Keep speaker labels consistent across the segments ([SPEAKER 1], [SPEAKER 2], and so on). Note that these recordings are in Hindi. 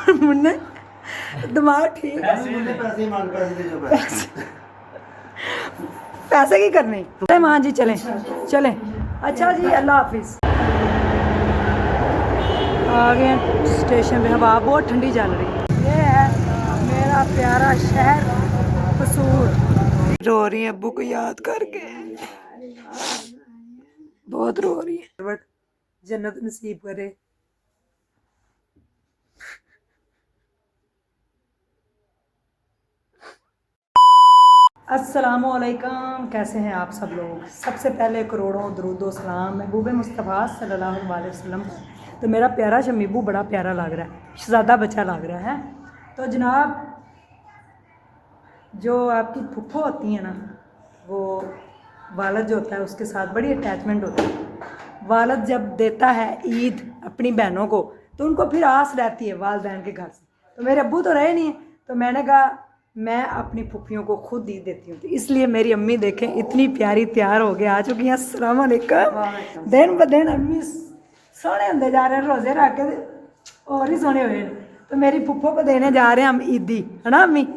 [SPEAKER 1] मुन्ने दिमाग ठीक है।
[SPEAKER 2] पैसे मांग, पैसे दे जो पैसे।
[SPEAKER 1] पैसे की करनी। चले मां जी, चलें चलें। अच्छा जी, अल्लाह हाफिज। आ गए स्टेशन पे, हवा बहुत ठंडी चल रही है। ये है मेरा प्यारा शहर कसूर। रो रही है अब्बू को याद करके, बहुत रो रही है। बट जन्नत नसीब करे। अस्सलामुअलैकुम, कैसे हैं आप सब लोग। सबसे पहले करोड़ों दरूदो सलाम महबूब मुस्तफ़ा सल्लल्लाहु अलैहि वसल्लम। तो मेरा प्यारा शमीबू बड़ा प्यारा लग रहा है, शहज़ादा बच्चा लग रहा है। तो जनाब, जो आपकी फुफ्फो होती हैं ना, वो वालद जो होता है उसके साथ बड़ी अटैचमेंट होती है। वालद जब देता है ईद अपनी बहनों को, तो उनको फिर आस रहती है वालदैन के घर से। तो मेरे अब्बू तो रहे नहीं, तो मैंने कहा मैं अपनी फुफ्फियों को खुद ईद देती हूँ। तो इसलिए मेरी अम्मी देखें इतनी प्यारी तैयार हो के आ चुकी हैं। अस्सलाम वालेकुम। दिन ब दिन अम्मी सोहने होंदे जा रहे हैं, रोज़े रख के और ही सोहने हुए। तो मेरी फुफ्फो को देने जा रहे हैं हम ईदी, है ना अम्मी।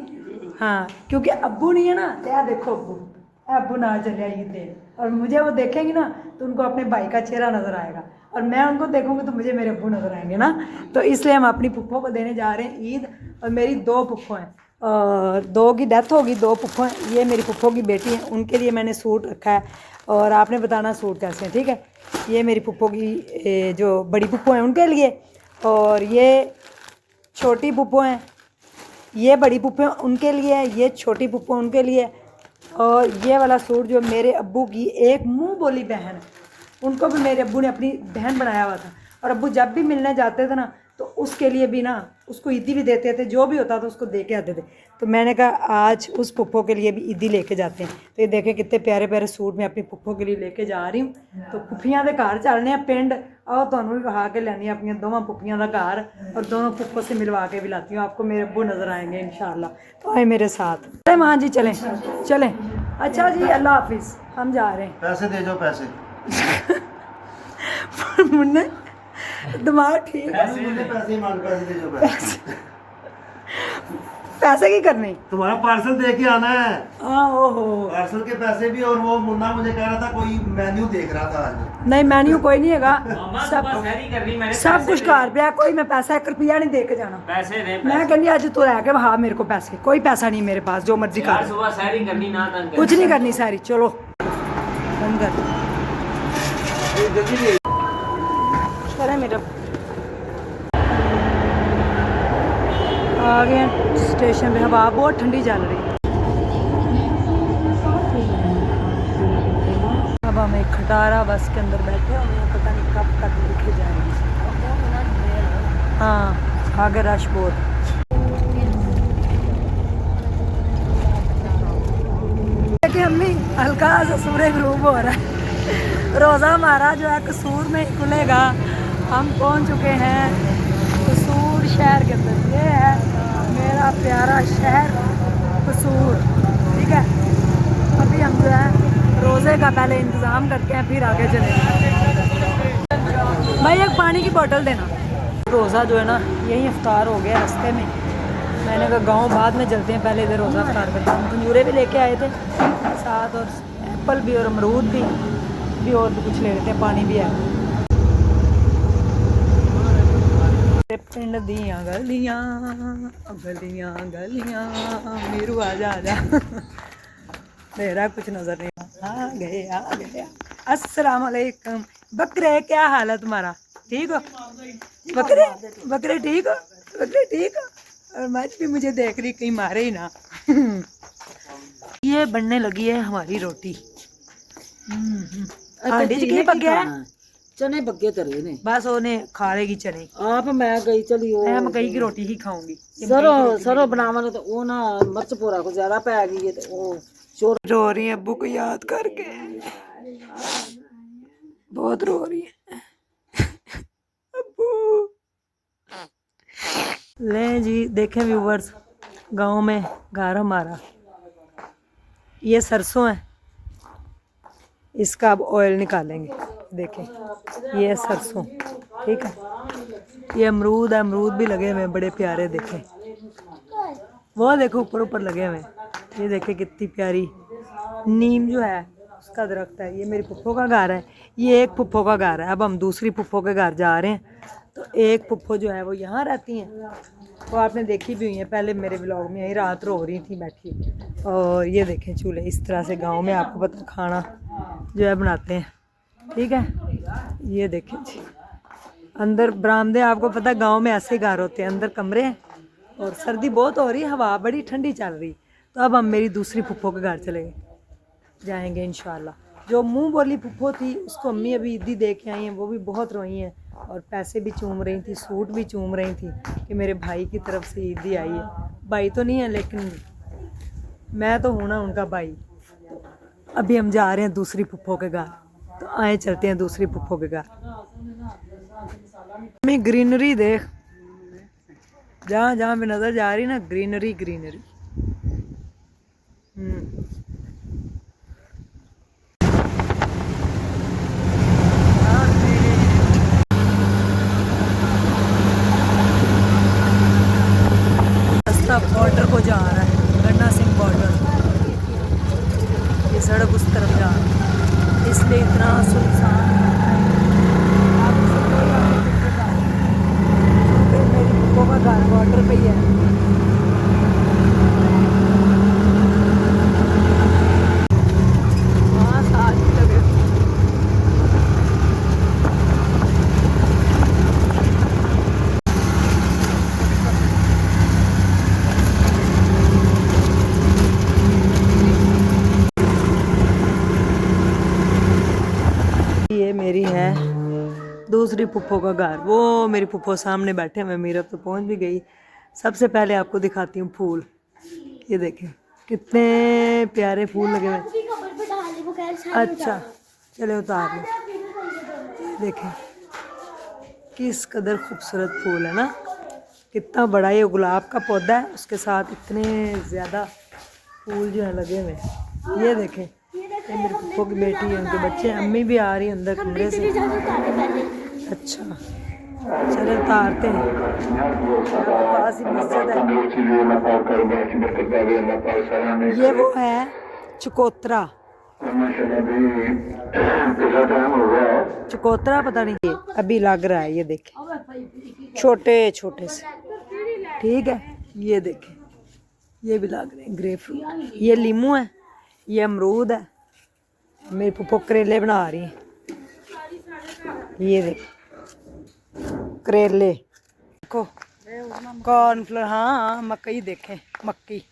[SPEAKER 1] हाँ, क्योंकि अब्बू नहीं है ना, तो यार देखो अब्बू ना चले ईद दे, और मुझे वो देखेंगी ना तो उनको अपने भाई का चेहरा नज़र आएगा, और मैं उनको देखूंगी तो मुझे मेरे अब्बू नज़र आएंगे ना। तो इसलिए हम अपनी फुफ्फो को देने जा रहे हैं ईद। और मेरी दो फुफ्फो हैं, दो की डेथ होगी, दो फुफ्फो हैं। ये मेरी फुफ्फो की बेटी है, उनके लिए मैंने सूट रखा है, और आपने बताना सूट कैसे हैं, ठीक है। ये मेरी फुफ्फो की जो बड़ी फुफ्फो हैं उनके लिए, और ये छोटी फुफ्फो हैं, ये बड़ी फुफ्फो उनके लिए है, ये छोटी फुफ्फो उनके लिए। और ये वाला सूट जो मेरे अब्बू की एक मुंह बोली बहन है, उनको भी मेरे अब्बू ने अपनी बहन बनाया हुआ था। और अब्बू जब भी मिलने जाते थे ना, तो उसके लिए भी ना उसको ईदी भी देते थे, जो भी होता था उसको दे के आते थे। तो मैंने कहा आज उस फुफ्फो के लिए भी ईदी लेके जाते हैं। तो ये देखें कितने प्यारे प्यारे सूट मैं अपनी फुफ्फो के लिए लेके जा रही हूँ। तो फुफ्फियाँ के घर चलने पिंड आओ, तुहानू भी वहा के लैनी अपनी दोवां फुफ्फियाँ का घर, और दोनों फुफ्फो से मिलवा के भी लाती हूँ। आपको मेरे अब्बू नज़र आएंगे इंशाल्लाह। तो आए मेरे साथ। चले मां जी, चलें चलें। अच्छा जी, अल्लाह हाफिज। हम जा रहे हैं।
[SPEAKER 2] पैसे दे जो पैसे।
[SPEAKER 1] मुन्ने दिमाग ठीक है।
[SPEAKER 2] पैसे मांग, पैसे दे जो पैसे।
[SPEAKER 1] पैसे की करनी।
[SPEAKER 2] तुम्हारा पार्सल दे के आना है।
[SPEAKER 1] हाँ, ओहो,
[SPEAKER 2] पार्सल के पैसे भी। और वो मुन्ना मुझे कह रहा था कोई मेन्यू देख रहा था आज।
[SPEAKER 1] नहीं मेन्यू कोई नहीं है, सब कुछ घर पे है। कोई मैं पैसा 1 रुपया नहीं दे के जाना।
[SPEAKER 3] पैसे दे,
[SPEAKER 1] मैं कहनी अज तो लैके हाँ मेरे को पैसे, कोई पैसा नहीं मेरे पास, जो मर्जी कर।
[SPEAKER 3] सुबह सैरी करनी ना,
[SPEAKER 1] कुछ नहीं करनी सारी। चलो अंदर चले मेरा। आ गए स्टेशन पे, हवा बहुत ठंडी चल रही है। अब हम एक खटारा बस के अंदर बैठे हुए हैं, पता नहीं कब तक लिखे जाएंगे। हाँ, आगे रश बहुत। देखिए अम्मी, हल्का सा सूरज ग्रूब हो रहा है। रोज़ा हमारा जो है कसूर में ही खुलेगा। हम पहुंच चुके हैं कसूर शहर के अंदर। ये है मेरा प्यारा शहर कसूर, ठीक है। अभी हम जो है रोज़े का पहले इंतज़ाम करके हैं, फिर आगे चलेंगे। भाई एक पानी की बोतल देना। रोज़ा जो है ना यही इफ्तार हो गया रास्ते में। मैंने कहा गांव बाद में चलते हैं, पहले इधर रोज़ा इफ्तार करते हैं। खजूरें भी लेके आए थे साथ, और एप्पल भी, और अमरूद भी, और भी कुछ ले लेते हैं, पानी भी है। पिंड दियां गलियां गलियां गलियां, मेरू आजा आजा। मेरा कुछ नजर नहीं आ गया। अस्सलाम वालेकुम। बकरे, क्या हाल है तुम्हारा? ठीक हो? बकरे बकरे ठीक हो? बकरे ठीक हो? और मझ भी मुझे देख रही, कहीं मारे ही ना। ये बनने लगी है हमारी रोटी। हांडी च की पक्या है?
[SPEAKER 4] चने बग्गे तरे ने,
[SPEAKER 1] बस उन्हें खा लेगी चने।
[SPEAKER 4] आप मैं गई चली वो
[SPEAKER 1] मैं मकई की रोटी ही खाऊंगी।
[SPEAKER 4] सरो बनावन तो वो ना मिर्च पूरा को ज्यादा पै गई है, तो वो चोर
[SPEAKER 1] रो रही है अब्बू को याद करके, बहुत रो रही है अब्बू। ले जी, देखें व्यूवर्स, गांव में घर हमारा, ये सरसों है, इसका अब ऑयल निकालेंगे। देखें, ये है सरसों, ठीक है, ये अमरूद है, अमरूद भी लगे हुए हैं बड़े प्यारे, देखें वो देखो ऊपर ऊपर लगे हुए हैं, ये देखें कितनी प्यारी नीम जो है उसका दरख्त है। ये मेरी पुप्पो का घर है, ये एक पुप्पो का घर है। अब हम दूसरी पुप्पो के घर जा रहे हैं, तो एक पुप्पो जो है वो यहाँ रहती हैं, वो आपने देखी भी हुई है पहले मेरे व्लॉग में, यही रात रो रही थी बैठी। और ये देखें चूल्हे इस तरह से गांव में आपको पता खाना जो है बनाते हैं, ठीक है। ये देखें जी अंदर बरामदे, आपको पता गांव में ऐसे घर होते हैं, अंदर कमरे हैं। और सर्दी बहुत हो रही, हवा बड़ी ठंडी चल रही। तो अब हम मेरी दूसरी पुप्पो के घर चले जाएंगे इंशाल्लाह। जो मुंह बोली पुप्पो थी उसको अम्मी अभी ईदी दे के आई हैं, वो भी बहुत रोई हैं और पैसे भी चूम रही थी, सूट भी चूम रही थी कि मेरे भाई की तरफ से ईदी आई है। भाई तो नहीं है लेकिन मैं तो हूँ ना उनका भाई। अभी हम जा रहे हैं दूसरी पुप्पो के घर, तो आए चलते हैं दूसरी पुप्पो के घर। मैं ग्रीनरी देख, जहाँ जहाँ भी नजर जा रही ना ग्रीनरी ग्रीनरी। रास्ता बॉर्डर को जा रहा है, गन्ना सिंह बॉर्डर, ये सड़क उस तरफ जा रही है, इसलिए इतना सुनसान मेरी पुप्पो का घर बॉर्डर पे ही है। हाँ साथ ही लगे। ये मेरी है दूसरी पुप्पो का घर, वो मेरी पुप्पो सामने बैठे हुए, मेरा तो पहुंच भी गई। सबसे पहले आपको दिखाती हूँ फूल, ये देखें कितने प्यारे फूल लगे हुए। अच्छा चले उतार लो, देखें किस कदर खूबसूरत फूल है ना, कितना बड़ा ये गुलाब का पौधा है, उसके साथ इतने ज़्यादा फूल जो है लगे हुए। ये देखें, ये मेरी पुप्पो की बेटी है, उनके बच्चे, अम्मी भी आ रही है अंदर कमरे से। अच्छा चले उतारते हैं, पास ही मस्जिद है। ये वो है चकोतरा, चकोतरा पता नहीं, ये अभी लग रहा है, ये देखें छोटे छोटे से, ठीक है। ये देखें ये भी लग रहे हैं ग्रेप फ्रूट, ये लीमू है, ये अमरूद है। मेरी पुप्पो करेले बना रही है, ये देख करेले, देखो कॉर्नफ्लोर, हाँ मकई देखें, मक्की,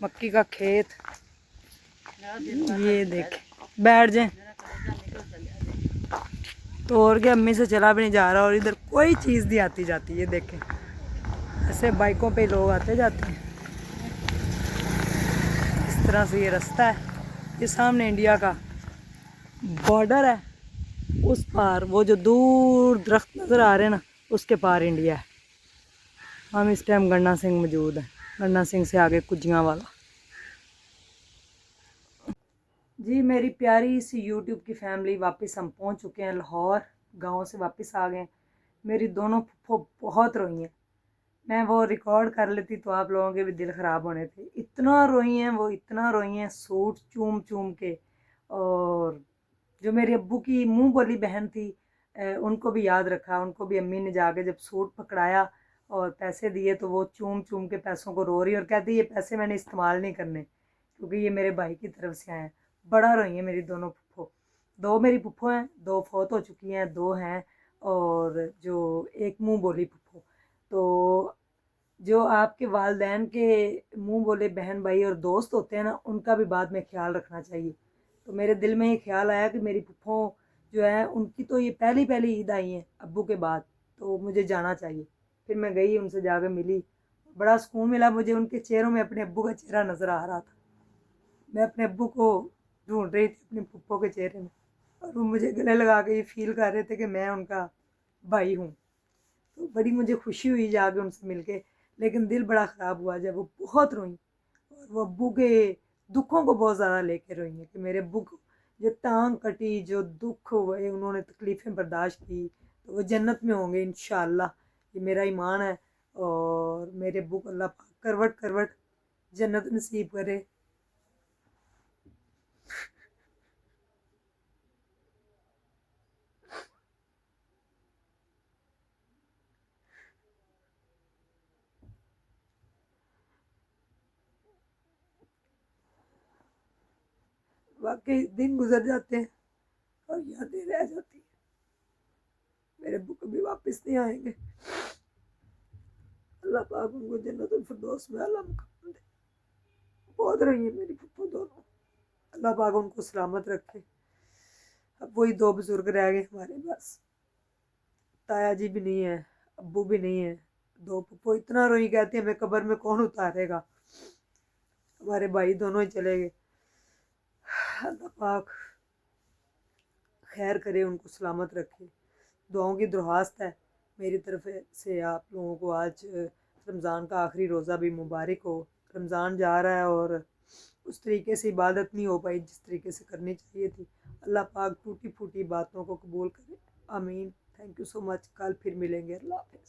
[SPEAKER 1] मक्की का खेत, ये देखें बैठ जाए तोड़ के अम्मी से चला भी नहीं जा रहा, और इधर कोई चीज़ नहीं आती जाती। ये देखें ऐसे बाइकों पे लोग आते जाते हैं, इस तरह से ये रास्ता है। ये सामने इंडिया का बॉर्डर है, उस पार वो जो दूर दरख्त नज़र आ रहे हैं ना, उसके पार इंडिया है। हम इस टाइम गन्ना सिंह मौजूद है, गन्ना सिंह से आगे कुजियाँ वाला। जी मेरी प्यारी सी यूट्यूब की फैमिली, वापस हम पहुंच चुके हैं लाहौर, गांव से वापस आ गए। मेरी दोनों फुफ्फो बहुत रोई हैं, मैं वो रिकॉर्ड कर लेती तो आप लोगों के भी दिल ख़राब होने थे। इतना रोई हैं वो, इतना रोई हैं, सूट चूम चूम के। और जो मेरे अब्बू की मुंह बोली बहन थी, उनको भी याद रखा, उनको भी अम्मी ने जाके जब सूट पकड़ाया और पैसे दिए तो वो चूम चूम के पैसों को रो रही और कहती ये पैसे मैंने इस्तेमाल नहीं करने क्योंकि ये मेरे भाई की तरफ से आए हैं। बड़ा रोई हैं मेरी दोनों फुफ्फो, दो मेरी फुफ्फो हैं, दो फौत हो चुकी हैं, दो हैं और जो एक मुँह बोली फुफ्फो। तो जो आपके वालदैन के मुँह बोले बहन भाई और दोस्त होते हैं ना, उनका भी बाद में ख्याल रखना चाहिए। तो मेरे दिल में ये ख्याल आया कि मेरी फुफ्फो जो है उनकी तो ये पहली पहली ईद आई है अब्बू के बाद, तो मुझे जाना चाहिए। फिर मैं गई, उनसे जाकर मिली, बड़ा सुकून मिला मुझे। उनके चेहरों में अपने अब्बू का चेहरा नज़र आ रहा था, मैं अपने अब्बू को ढूंढ रही थी अपनी फुफ्फो के चेहरे में, और वो मुझे गले लगा के ये फील कर रहे थे कि मैं उनका भाई हूँ। तो बड़ी मुझे खुशी हुई जाके उनसे मिलके, लेकिन दिल बड़ा ख़राब हुआ जब वो बहुत रोई और वो अब्बू के दुखों को बहुत ज़्यादा लेके रोई है कि मेरे अब्बू को जो टांग कटी, जो दुख हुए, उन्होंने तकलीफ़ें बर्दाश्त की, तो वो जन्नत में होंगे इंशाअल्लाह। ये मेरा ईमान है। और मेरे अब्बू को अल्लाह पाक करवट करवट जन्नत नसीब करे। वाकई दिन गुजर जाते हैं और यादें रह जाती हैं। मेरे अब्बू कभी वापस नहीं आएंगे। अल्लाह पाक उनको जन्नतुल फिरदौस में आला मुकाम दे। बहुत रही है मेरी पप्पू दोनों। अल्लाह पाक उनको सलामत रखे। अब वही दो बुजुर्ग रह गए हमारे पास। ताया जी भी नहीं है, अब्बू भी नहीं है। दो पप्पू इतना रोई, कहते हैं हमें कब्र में कौन उतारेगा। हमारे भाई दोनों ही चले गए। अल्लाह पाक खैर करे, उनको सलामत रखे। दुआओं की दरख्वास्त है मेरी तरफ से आप लोगों को। आज रमज़ान का आखिरी रोज़ा भी मुबारक हो। रमज़ान जा रहा है और उस तरीके से इबादत नहीं हो पाई जिस तरीके से करनी चाहिए थी। अल्लाह पाक टूटी फूटी बातों को कबूल करे, आमीन। Thank you so much. कल फिर मिलेंगे। अल्लाह हाफ़िज़।